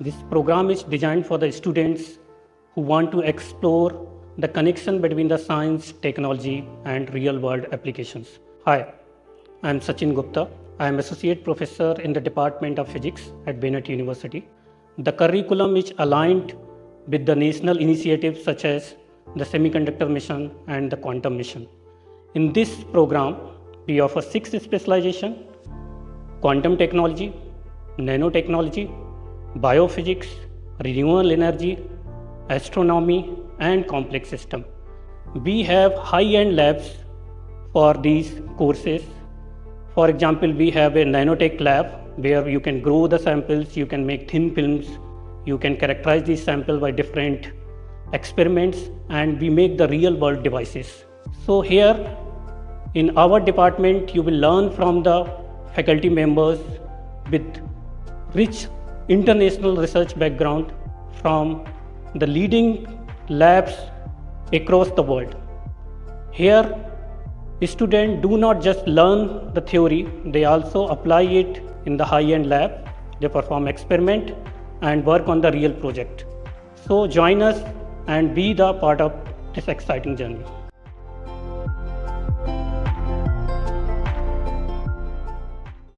This program is designed for the students who want to explore the connection between the science, technology, and real-world applications. Hi, I am Sachin Gupta. I am Associate Professor in the Department of Physics at Bennett University. The curriculum is aligned with the national initiatives such as the Semiconductor Mission and the Quantum Mission. In this program, we offer 6 specializations: quantum technology, nanotechnology, biophysics, renewable energy, astronomy, and complex system. We have high-end labs for these courses. For example, we have a nanotech lab where you can grow the samples, you can make thin films, you can characterize these samples by different experiments, and we make the real-world devices. So here in our department, you will learn from the faculty members with rich international research background from the leading labs across the world. Here, students do not just learn the theory, they also apply it in the high-end lab. They perform experiment and work on the real project. So join us and be the part of this exciting journey.